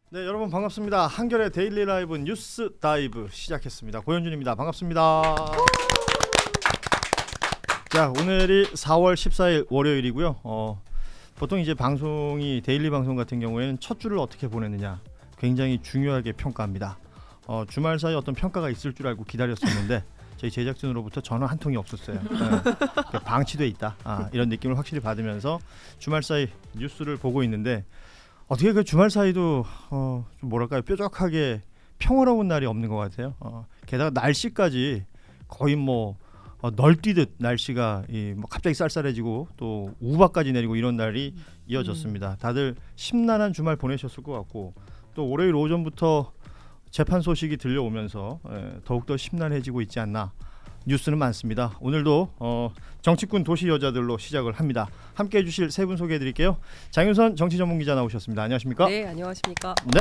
네, 여러분 반갑습니다. 한겨레 데일리 라이브 뉴스 다이브 시작했습니다. 고현준입니다. 반갑습니다. 자, 오늘이 4월 14일 월요일이고요. 보통 이제 방송이 데일리 방송 같은 경우에는 첫 주를 어떻게 보냈느냐 굉장히 중요하게 평가합니다. 주말 사이 어떤 평가가 있을 줄 알고 기다렸었는데 저희 제작진으로부터 전화 한 통이 없었어요. 네, 방치돼 있다. 이런 느낌을 확실히 받으면서 주말 사이 뉴스를 보고 있는데 어떻게 그 주말 사이도 좀 뭐랄까요, 뾰족하게 평화로운 날이 없는 것 같아요. 게다가 날씨까지 거의 널뛰듯 날씨가 뭐 갑자기 쌀쌀해지고 또 우박까지 내리고 이런 날이 이어졌습니다. 다들 심란한 주말 보내셨을 것 같고 또 월요일 오전부터 재판 소식이 들려오면서 더욱더 심란해지고 있지 않나. 뉴스는 많습니다. 오늘도 정치꾼 도시 여자들로 시작을 합니다. 함께해 주실 세 분 소개해 드릴게요. 장윤선 정치전문기자 나오셨습니다. 안녕하십니까? 네, 안녕하십니까? 네.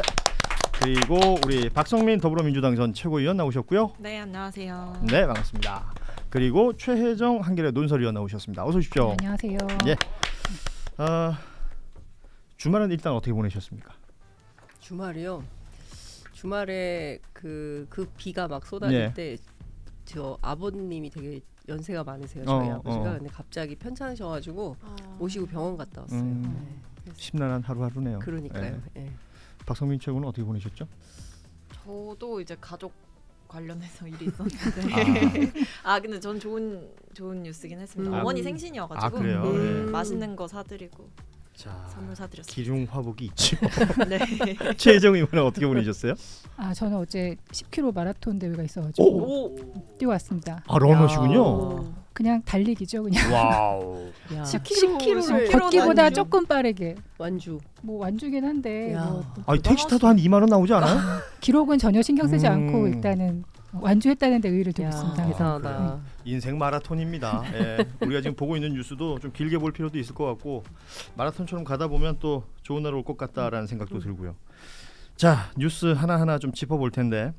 그리고 우리 박성민 더불어민주당 전 최고위원 나오셨고요. 네, 안녕하세요. 네, 반갑습니다. 그리고 최혜정 한겨레 논설위원 나오셨습니다. 어서 오십시오. 네, 안녕하세요. 예. 주말은 일단 어떻게 보내셨습니까? 주말이요. 주말에 그 비가 막 쏟아질 때 저 아버님이 되게 연세가 많으세요. 저희 아버지가. 근데 갑자기 편찮으셔가지고 모시고 병원 갔다 왔어요. 네. 심란한 하루하루네요. 그러니까요. 네. 박성민 최고는 어떻게 보내셨죠? 저도 이제 가족 관련해서 일이 있었는데 근데 전 좋은 뉴스긴 했습니다. 어머니 생신이어가지고 그래요? 네. 맛있는 거 사드리고 자, 선물 사드렸어요. 기중 화복이 있죠. 네. 최혜정 의원은 어떻게 보내셨어요? 저는 어제 10km 마라톤 대회가 있어가지고 뛰어왔습니다. 러너시군요. 그냥 달리기죠, 그냥. 와우. 10km를 걷기보다 조금 빠르게. 완주. 뭐 완주긴 한데. 택시 타도 한 2만 원 나오지 않아요? 기록은 전혀 신경 쓰지 않고 일단은 완주했다는 데 의의를 두고 있습니다. 대단하다. 인생 마라톤입니다. 우리가 지금 보고 있는 뉴스도 좀 길게 볼 필요도 있을 것 같고 마라톤처럼 가다 보면 또 좋은 날 올 것 같다라는 생각도 들고요. 자, 뉴스 하나하나 좀 짚어볼 텐데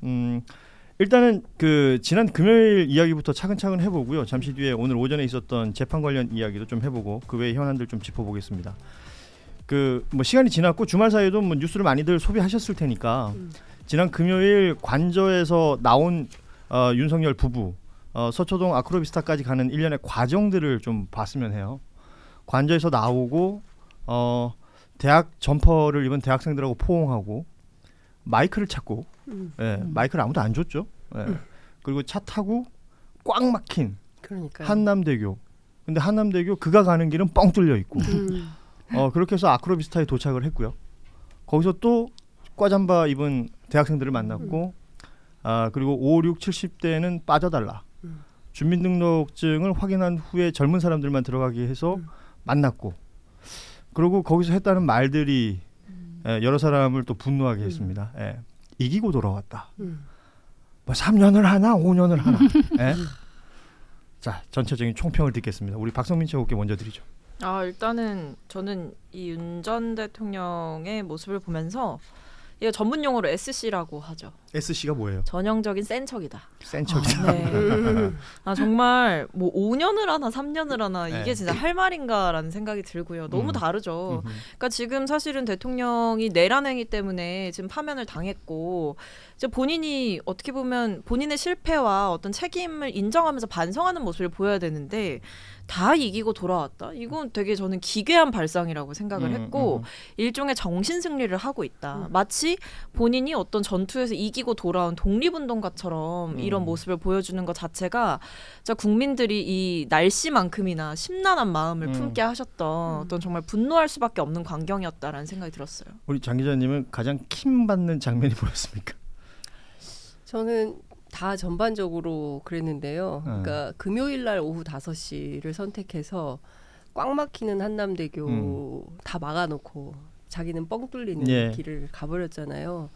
일단은 그 지난 금요일 이야기부터 차근차근 해보고요. 잠시 뒤에 오늘 오전에 있었던 재판 관련 이야기도 좀 해보고 그 외의 현안들 좀 짚어보겠습니다. 시간이 지났고 주말 사이에도 뉴스를 많이들 소비하셨을 테니까 지난 금요일 관저에서 나온 윤석열 부부 서초동 아크로비스타까지 가는 일련의 과정들을 좀 봤으면 해요. 관저에서 나오고 대학 점퍼를 입은 대학생들하고 포옹하고 마이크를 찾고 마이크를 아무도 안 줬죠. 그리고 차 타고 꽉 막힌 그러니까요. 한남대교. 근데 한남대교 그가 가는 길은 뻥 뚫려 있고 그렇게 해서 아크로비스타에 도착을 했고요. 거기서 또 꽈잠바 입은 대학생들을 만났고 그리고 5, 6, 70대는 빠져달라. 주민등록증을 확인한 후에 젊은 사람들만 들어가게 해서 만났고 그리고 거기서 했다는 말들이 여러 사람을 또 분노하게 했습니다. 이기고 돌아왔다. 3년을 하나 5년을 하나. 자, 전체적인 총평을 듣겠습니다. 우리 박성민 최고께 먼저 드리죠. 일단은 저는 이 윤 전 대통령의 모습을 보면서 이거 전문 용어로 SC라고 하죠. SC가 뭐예요? 전형적인 센 척이다. 센 척이다. 네. 정말 5년을 하나 3년을 하나 이게 네. 진짜 할 말인가라는 생각이 들고요. 너무 다르죠. 그러니까 지금 사실은 대통령이 내란 행위 때문에 지금 파면을 당했고 이제 본인이 어떻게 보면 본인의 실패와 어떤 책임을 인정하면서 반성하는 모습을 보여야 되는데 다 이기고 돌아왔다. 이건 되게 저는 기괴한 발상이라고 생각을 했고 일종의 정신 승리를 하고 있다. 마치 본인이 어떤 전투에서 이기고 돌아온 독립운동가처럼 이런 모습을 보여주는 것 자체가 진짜 국민들이 이 날씨만큼이나 심란한 마음을 품게 하셨던 어떤 정말 분노할 수밖에 없는 광경이었다라는 생각이 들었어요. 우리 장 기자님은 가장 킴 받는 장면이 뭐였습니까? 저는 다 전반적으로 그랬는데요. 그러니까 금요일 날 오후 5시를 선택해서 꽉 막히는 한남대교 다 막아놓고 자기는 뻥 뚫리는 길을 가버렸잖아요.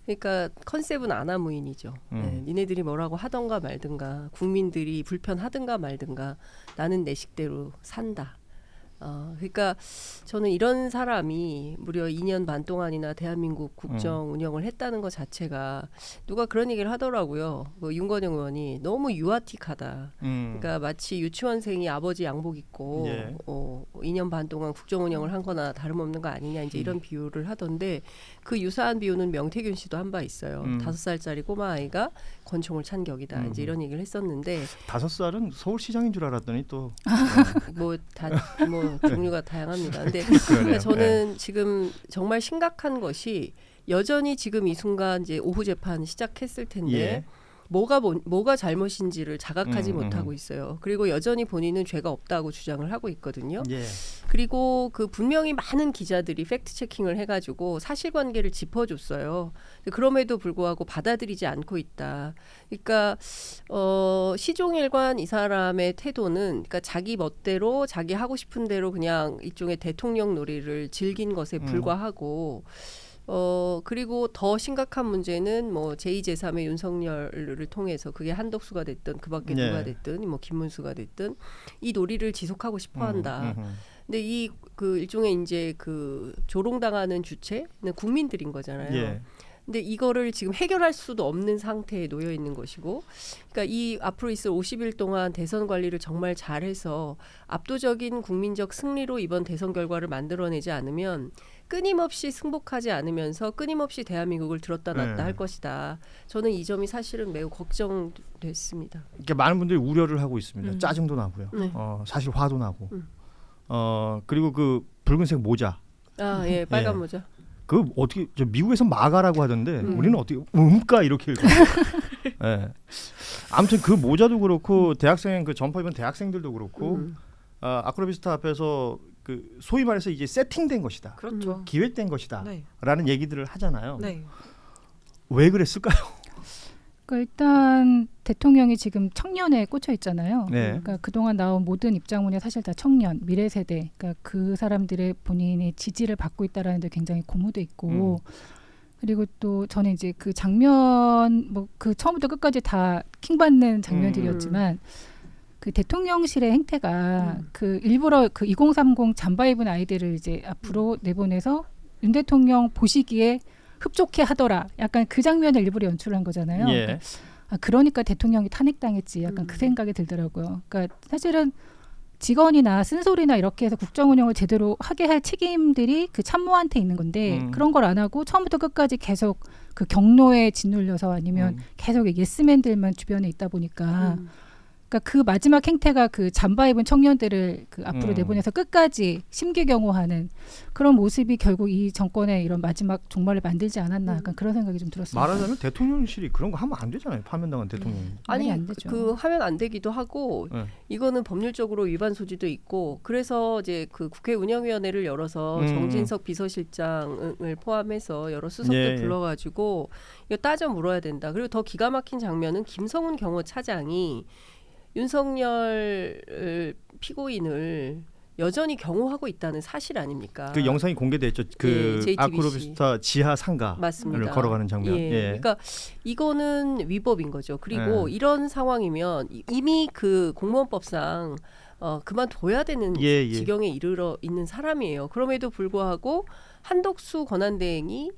그러니까 컨셉은 아나무인이죠. 니네들이 뭐라고 하던가 말든가 국민들이 불편하든가 말든가 나는 내 식대로 산다. 그러니까 저는 이런 사람이 무려 2년 반 동안이나 대한민국 국정 운영을 했다는 것 자체가 누가 그런 얘기를 하더라고요. 윤건영 의원이 너무 유아틱하다. 그러니까 마치 유치원생이 아버지 양복 입고 예. 2년 반 동안 국정 운영을 한 거나 다름없는 거 아니냐 이제 이런 비유를 하던데 그 유사한 비유는 명태균 씨도 한 바 있어요. 5살짜리 꼬마 아이가 권총을 찬 격이다. 이제 이런 얘기를 했었는데 5살은 서울시장인 줄 알았더니 또 뭐 종류가 다양합니다. 근데 그러네요. 저는 지금 정말 심각한 것이 여전히 지금 이 순간 이제 오후 재판 시작했을 텐데 예. 뭐가 잘못인지를 자각하지 음. 못하고 있어요. 그리고 여전히 본인은 죄가 없다고 주장을 하고 있거든요. 예. 그리고 그 분명히 많은 기자들이 팩트 체킹을 해가지고 사실관계를 짚어줬어요. 그럼에도 불구하고 받아들이지 않고 있다. 그러니까 시종일관 이 사람의 태도는 그러니까 자기 멋대로 자기 하고 싶은 대로 그냥 일종의 대통령 놀이를 즐긴 것에 불과하고 그리고 더 심각한 문제는 뭐 제2, 제3의 윤석열을 통해서 그게 한덕수가 됐든 그밖에 네. 누가 됐든 뭐 김문수가 됐든 이 놀이를 지속하고 싶어 한다. 근데 이 그 일종의 이제 그 조롱당하는 주체는 국민들인 거잖아요. 예. 근데 이거를 지금 해결할 수도 없는 상태에 놓여 있는 것이고, 그러니까 이 앞으로 있을 50일 동안 대선 관리를 정말 잘해서 압도적인 국민적 승리로 이번 대선 결과를 만들어내지 않으면 끊임없이 승복하지 않으면서 끊임없이 대한민국을 들었다 놨다 네. 할 것이다. 저는 이 점이 사실은 매우 걱정됐습니다. 그러니까 많은 분들이 우려를 하고 있습니다. 짜증도 나고요. 네. 사실 화도 나고. 그리고 그 붉은색 모자. 예, 빨간 예. 모자. 그 어떻게 저 미국에서 마가라고 하던데 우리는 어떻게 음가 이렇게 읽어요. 예. 아무튼 그 모자도 그렇고 대학생 그 점퍼 입은 대학생들도 그렇고 아크로비스타 앞에서 그 소위 말해서 이제 세팅된 것이다. 그렇죠. 기획된 것이다. 네. 라는 얘기들을 하잖아요. 네. 왜 그랬을까요? 그러니까 일단 대통령이 지금 청년에 꽂혀 있잖아요. 네. 그러니까 그동안 나온 모든 입장문이 사실 다 청년, 미래 세대, 그러니까 그 사람들의 본인의 지지를 받고 있다라는 데 굉장히 고무돼 있고, 그리고 또 저는 이제 그 장면 뭐 그 처음부터 끝까지 다 킹받는 장면들이었지만 그 대통령실의 행태가 그 일부러 그 2030 잠바 입은 아이들을 이제 앞으로 내보내서 윤 대통령 보시기에 흡족해 하더라. 약간 그 장면을 일부러 연출한 거잖아요. 예. 그러니까 대통령이 탄핵당했지. 약간 그 생각이 들더라고요. 그러니까 사실은 직원이나 쓴소리나 이렇게 해서 국정 운영을 제대로 하게 할 책임들이 그 참모한테 있는 건데 그런 걸 안 하고 처음부터 끝까지 계속 그 경로에 짓눌려서 아니면 계속 예스맨들만 주변에 있다 보니까 그러니까 그 마지막 행태가 그 잠바 입은 청년들을 그 앞으로 내보내서 끝까지 심기경호하는 그런 모습이 결국 이 정권의 이런 마지막 종말을 만들지 않았나 약간 그런 생각이 좀 들었습니다. 말하자면 대통령실이 그런 거 하면 안 되잖아요. 파면당한 대통령이. 말이 아니 안 되죠. 그 하면 안 되기도 하고 네. 이거는 법률적으로 위반 소지도 있고 그래서 이제 그 국회 운영위원회를 열어서 정진석 비서실장을 포함해서 여러 수석들 예. 불러가지고 이거 따져 물어야 된다. 그리고 더 기가 막힌 장면은 김성훈 경호차장이 윤석열 피고인을 여전히 경호하고 있다는 사실 아닙니까? 그 영상이 공개됐죠. 그 예, JTBC. 아크로비스타 지하 상가를 맞습니다. 걸어가는 장면. 예. 예. 그러니까 이거는 위법인 거죠. 그리고 예. 이런 상황이면 이미 그 공무원법상 그만둬야 되는 예, 예. 지경에 이르러 있는 사람이에요. 그럼에도 불구하고 한덕수 권한대행이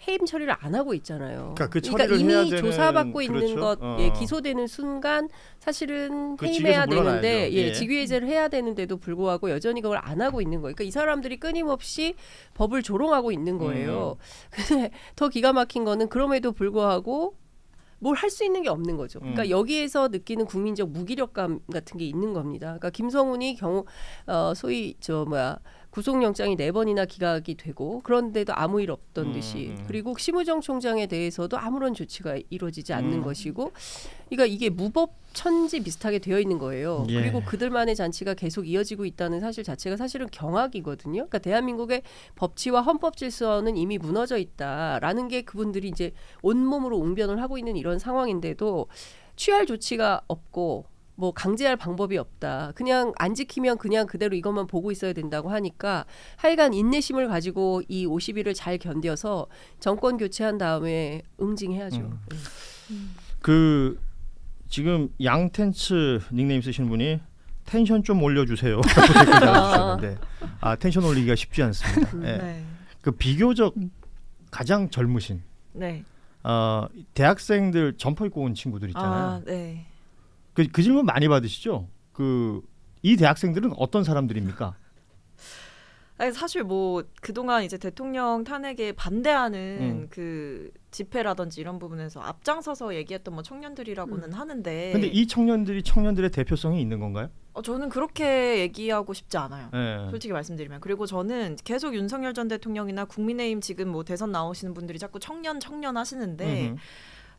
해임 처리를 안 하고 있잖아요. 그러니까 그 처리를 이미 해야 되는, 조사받고 있는 그렇죠. 것, 예, 기소되는 순간 사실은 그 해임해야 직위에서 물러나야죠. 되는데, 예. 직위해제를 해야 되는데도 불구하고 여전히 그걸 안 하고 있는 거예요. 그러니까 이 사람들이 끊임없이 법을 조롱하고 있는 거예요. 근데 더 기가 막힌 거는 그럼에도 불구하고 뭘 할 수 있는 게 없는 거죠. 그러니까 여기에서 느끼는 국민적 무기력감 같은 게 있는 겁니다. 그러니까 김성훈이 소위 구속영장이 4번이나 기각이 되고 그런데도 아무 일 없던 듯이 그리고 심우정 총장에 대해서도 아무런 조치가 이루어지지 않는 것이고 그러니까 이게 무법천지 비슷하게 되어 있는 거예요. 예. 그리고 그들만의 잔치가 계속 이어지고 있다는 사실 자체가 사실은 경악이거든요. 그러니까 대한민국의 법치와 헌법 질서는 이미 무너져 있다라는 게 그분들이 이제 온몸으로 웅변을 하고 있는 이런 상황인데도 취할 조치가 없고 뭐 강제할 방법이 없다. 그냥 안 지키면 그냥 그대로 이것만 보고 있어야 된다고 하니까 하여간 인내심을 가지고 이 50일을 잘 견뎌서 정권 교체한 다음에 응징해야죠. 그 지금 양텐츠 닉네임 쓰시는 분이 텐션 좀 올려주세요. 댓글 달아주셨는데 텐션 올리기가 쉽지 않습니다. 예. 네. 그 비교적 가장 젊으신 네. 대학생들 점퍼 입고 온 친구들 있잖아요. 네. 그 질문 많이 받으시죠? 이 대학생들은 어떤 사람들입니까? 아니, 사실 뭐 그동안 이제 대통령 탄핵에 반대하는 그 집회라든지 이런 부분에서 앞장서서 얘기했던 뭐 청년들이라고는 하는데 근데 이 청년들이 청년들의 대표성이 있는 건가요? 저는 그렇게 얘기하고 싶지 않아요. 네. 솔직히 말씀드리면. 그리고 저는 계속 윤석열 전 대통령이나 국민의힘 지금 뭐 대선 나오시는 분들이 자꾸 청년 하시는데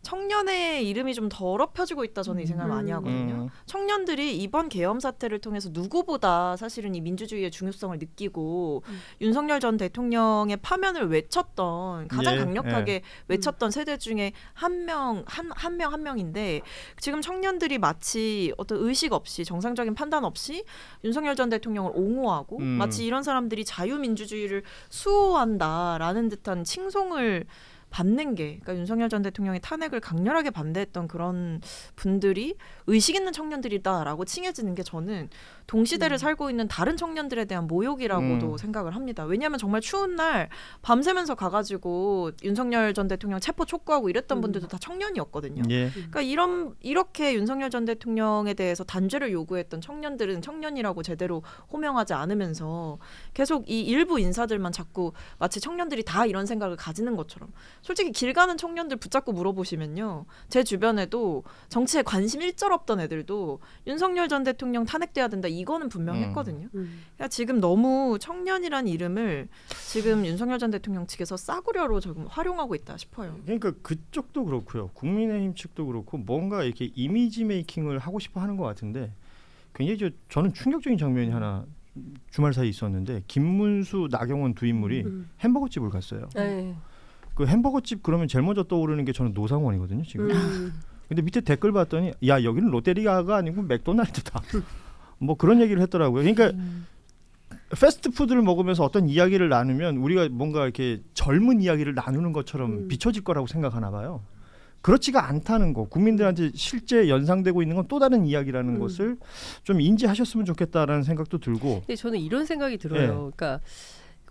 청년의 이름이 좀 더럽혀지고 있다, 저는 이 생각을 많이 하거든요. 청년들이 이번 계엄 사태를 통해서 누구보다 사실은 이 민주주의의 중요성을 느끼고 윤석열 전 대통령의 파면을 외쳤던, 가장 강력하게 외쳤던 세대 중에 한 명인데, 지금 청년들이 마치 어떤 의식 없이, 정상적인 판단 없이 윤석열 전 대통령을 옹호하고 마치 이런 사람들이 자유민주주의를 수호한다라는 듯한 칭송을 받는 게, 그러니까 윤석열 전 대통령의 탄핵을 강렬하게 반대했던 그런 분들이 의식 있는 청년들이다라고 칭해지는 게 저는 동시대를 살고 있는 다른 청년들에 대한 모욕이라고도 생각을 합니다. 왜냐하면 정말 추운 날 밤새면서 가가지고 윤석열 전 대통령 체포 촉구하고 이랬던 분들도 다 청년이었거든요. 예. 그러니까 이렇게 윤석열 전 대통령에 대해서 단죄를 요구했던 청년들은 청년이라고 제대로 호명하지 않으면서 계속 이 일부 인사들만 자꾸 마치 청년들이 다 이런 생각을 가지는 것처럼, 솔직히 길 가는 청년들 붙잡고 물어보시면요, 제 주변에도 정치에 관심 일절 없던 애들도 윤석열 전 대통령 탄핵돼야 된다 이거는 분명히 했거든요. 그러니까 지금 너무 청년이란 이름을 지금 윤석열 전 대통령 측에서 싸구려로 조금 활용하고 있다 싶어요. 그러니까 그쪽도 그렇고요, 국민의힘 측도 그렇고 뭔가 이렇게 이미지 메이킹을 하고 싶어 하는 것 같은데, 굉장히 저는 충격적인 장면이 하나 주말 사이에 있었는데, 김문수, 나경원 두 인물이 햄버거 집을 갔어요. 그 햄버거 집 그러면 제일 먼저 떠오르는 게 저는 노상원이거든요 지금. 근데 밑에 댓글 봤더니 야, 여기는 롯데리아가 아니고 맥도날드다. 뭐 그런 얘기를 했더라고요. 그러니까 패스트푸드를 먹으면서 어떤 이야기를 나누면 우리가 뭔가 이렇게 젊은 이야기를 나누는 것처럼 비춰질 거라고 생각하나 봐요. 그렇지가 않다는 거, 국민들한테 실제 연상되고 있는 건 또 다른 이야기라는 것을 좀 인지하셨으면 좋겠다라는 생각도 들고. 근데 저는 이런 생각이 들어요. 그러니까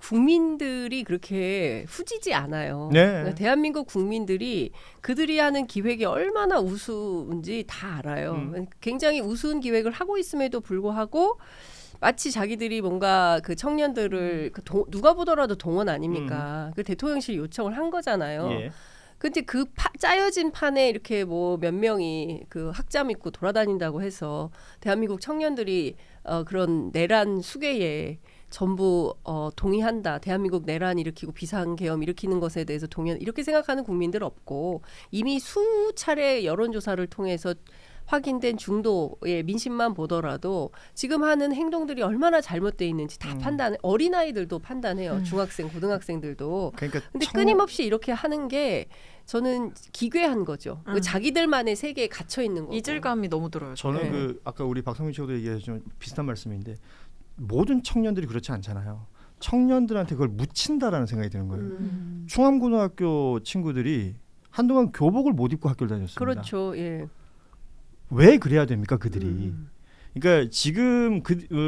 국민들이 그렇게 후지지 않아요. 그러니까 대한민국 국민들이 그들이 하는 기획이 얼마나 우스운지 다 알아요. 굉장히 우스운 기획을 하고 있음에도 불구하고 마치 자기들이 뭔가 그 청년들을 누가 보더라도 동원 아닙니까? 그 대통령실 요청을 한 거잖아요. 근데 그 짜여진 판에 이렇게 뭐 몇 명이 그 학잠 입고 돌아다닌다고 해서 대한민국 청년들이 그런 내란 수괴에 전부 동의한다. 대한민국 내란 일으키고 비상계엄 일으키는 것에 대해서 동의한다. 이렇게 생각하는 국민들 없고, 이미 수차례 여론조사를 통해서 확인된 중도의 민심만 보더라도 지금 하는 행동들이 얼마나 잘못되어 있는지 다 어린아이들도 판단해요. 중학생, 고등학생들도. 그러니까 근데 끊임없이 이렇게 하는 게 저는 기괴한 거죠. 자기들만의 세계에 갇혀 있는 거고. 이질감이 너무 들어요. 저는 아까 우리 박성민 씨도 얘기하셨지만 비슷한 말씀인데, 모든 청년들이 그렇지 않잖아요. 청년들한테 그걸 묻힌다라는 생각이 드는 거예요. 충암고등학교 친구들이 한동안 교복을 못 입고 학교를 다녔습니다. 그렇죠. 왜 그래야 됩니까, 그들이? 그러니까 지금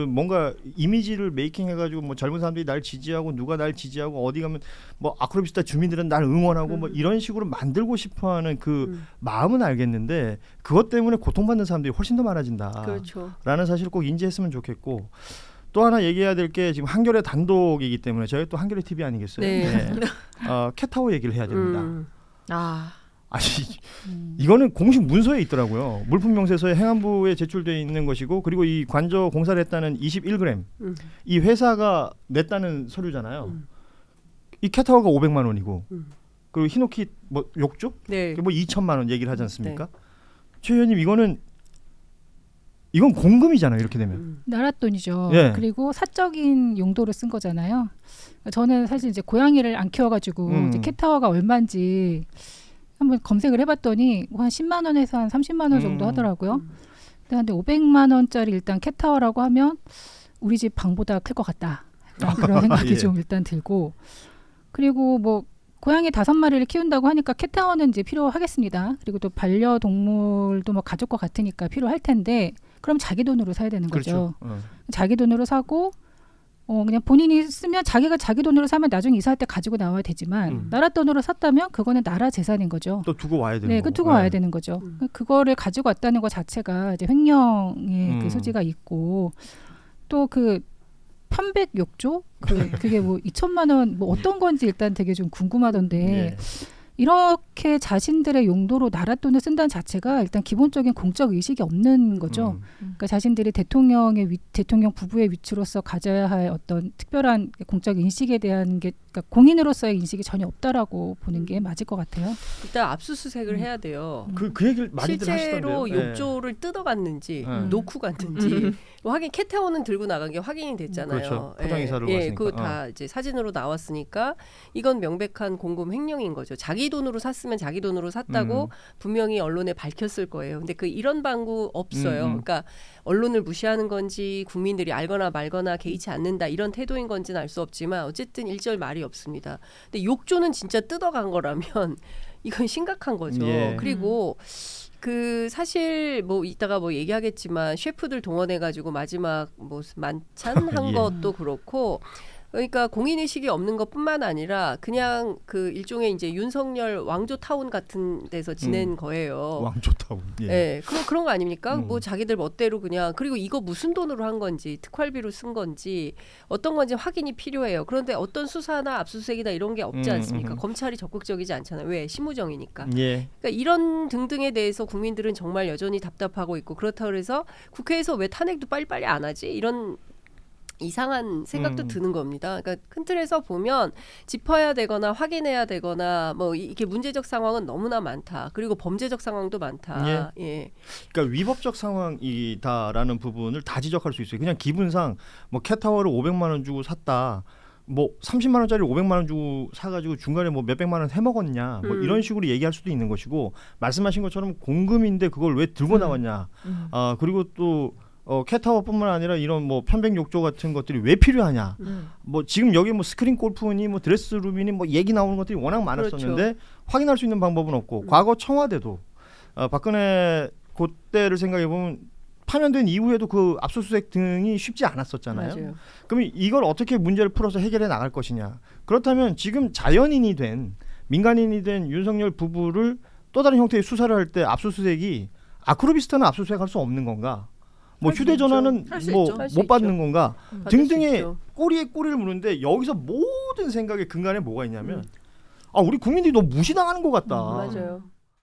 뭔가 이미지를 메이킹해가지고 뭐 젊은 사람들이 날 지지하고 누가 날 지지하고 어디 가면 뭐 아크로비스타 주민들은 날 응원하고 뭐 이런 식으로 만들고 싶어하는 그 마음은 알겠는데, 그것 때문에 고통받는 사람들이 훨씬 더 많아진다. 그렇죠. 라는 사실을 꼭 인지했으면 좋겠고, 또 하나 얘기해야 될 게 지금 한겨레 단독이기 때문에 저희 또 한겨레 TV 아니겠어요? 캣타워 얘기를 해야 됩니다. 아니 이거는 공식 문서에 있더라고요. 물품명세서에 행안부에 제출되어 있는 것이고, 그리고 이 관저 공사를 했다는 21g 이 회사가 냈다는 서류잖아요. 이 캣타워가 500만 원이고 그리고 히노키 뭐 욕조? 뭐 2천만 원 얘기를 하지 않습니까? 최 의원님, 이건 공금이잖아요. 이렇게 되면 나라 돈이죠. 그리고 사적인 용도로 쓴 거잖아요. 저는 사실 이제 고양이를 안 키워가지고 이제 캣타워가 얼마인지 한번 검색을 해봤더니 한 10만 원에서 한 30만 원 정도 하더라고요. 근데 500만 원짜리 일단 캣타워라고 하면 우리 집 방보다 클 것 같다. 그런 생각이 좀 일단 들고, 그리고 뭐 고양이 5마리를 키운다고 하니까 캣타워는 이제 필요하겠습니다. 그리고 또 반려동물도 뭐 가족과 같으니까 필요할 텐데, 그럼 자기 돈으로 사야 되는 거죠. 그렇죠. 자기 돈으로 사고 그냥 본인이 쓰면 자기가 자기 돈으로 사면 나중에 이사할 때 가지고 나와야 되지만 나라 돈으로 샀다면 그거는 나라 재산인 거죠. 또 두고 와야 되는 네, 거고. 그 두고 와야 되는 거죠. 그거를 가지고 왔다는 것 자체가 이제 횡령의 그 소지가 있고 또 그 편백 욕조 그게 뭐 2천만 원 뭐 어떤 건지 일단 되게 좀 궁금하던데 예. 이렇게 자신들의 용도로 나라 돈을 쓴다는 자체가 일단 기본적인 공적 의식이 없는 거죠. 그러니까 자신들이 대통령 부부의 위치로서 가져야 할 어떤 특별한 공적 인식에 대한 게 그러니까 공인으로서의 인식이 전혀 없다라고 보는 게 맞을 것 같아요. 일단 압수수색을 해야 돼요. 그 얘기를 많이들 하시던데요. 실제로 욕조를 뜯어갔는지 놓고 갔는지 확인 캣타워는 들고 나간 게 확인이 됐잖아요. 그렇죠. 포장이사로 예, 갔으니까. 그거 다 이제 사진으로 나왔으니까 이건 명백한 공금 횡령인 거죠. 자기 돈으로 샀으면 자기 돈으로 샀다고 분명히 언론에 밝혔을 거예요. 근데 이런 방구 없어요. 그러니까 언론을 무시하는 건지 국민들이 알거나 말거나 개의치 않는다 이런 태도인 건지는 알 수 없지만 어쨌든 일절 말이 없습니다. 근데 욕조는 진짜 뜯어간 거라면 이건 심각한 거죠. 예. 그리고 사실 뭐 이따가 뭐 얘기하겠지만 셰프들 동원해 가지고 마지막 뭐 만찬 한 예. 것도 그렇고 그러니까 공인의식이 없는 것뿐만 아니라 그냥 그 일종의 이제 윤석열 왕조타운 같은 데서 지낸 거예요. 왕조타운. 예. 네, 그런 거 아닙니까? 뭐 자기들 멋대로 그냥 그리고 이거 무슨 돈으로 한 건지 특활비로 쓴 건지 어떤 건지 확인이 필요해요. 그런데 어떤 수사나 압수수색이나 이런 게 없지 않습니까? 검찰이 적극적이지 않잖아요. 왜? 심우정이니까. 예. 그러니까 이런 등등에 대해서 국민들은 정말 여전히 답답하고 있고 그렇다고 해서 국회에서 왜 탄핵도 빨리빨리 안 하지? 이런 이상한 생각도 드는 겁니다. 그러니까 큰 틀에서 보면 짚어야 되거나 확인해야 되거나 뭐 이게 문제적 상황은 너무나 많다. 그리고 범죄적 상황도 많다. 예. 그러니까 위법적 상황이다라는 부분을 다 지적할 수 있어요. 그냥 기분상 뭐 캣타워를 500만 원 주고 샀다. 뭐 30만 원짜리 500만 원 주고 사가지고 중간에 뭐 몇백만 원 해먹었냐 뭐 이런 식으로 얘기할 수도 있는 것이고 말씀하신 것처럼 공금인데 그걸 왜 들고 나왔냐. 그리고 또 캣타워뿐만 아니라 이런 뭐 편백 욕조 같은 것들이 왜 필요하냐. 뭐 지금 여기 뭐 스크린 골프니 뭐 드레스룸이니 뭐 얘기 나오는 것들이 워낙 많았었는데 그렇죠. 확인할 수 있는 방법은 없고 과거 청와대도 박근혜 그때를 생각해 보면 파면된 이후에도 그 압수수색 등이 쉽지 않았었잖아요. 맞아요. 그럼 이걸 어떻게 문제를 풀어서 해결해 나갈 것이냐. 그렇다면 지금 자연인이 된 민간인이 된 윤석열 부부를 또 다른 형태의 수사를 할 때 압수수색이 아크로비스타는 압수수색 할 수 없는 건가? 뭐 할수 휴대전화는 있죠. 할수 뭐 있죠. 할수 못 받는 있죠. 건가? 받을 등등의 수 있죠. 꼬리에 꼬리를 무는데 여기서 모든 생각의 근간에 뭐가 있냐면 우리 국민들이 너무 무시당하는 것 같다. 맞아요.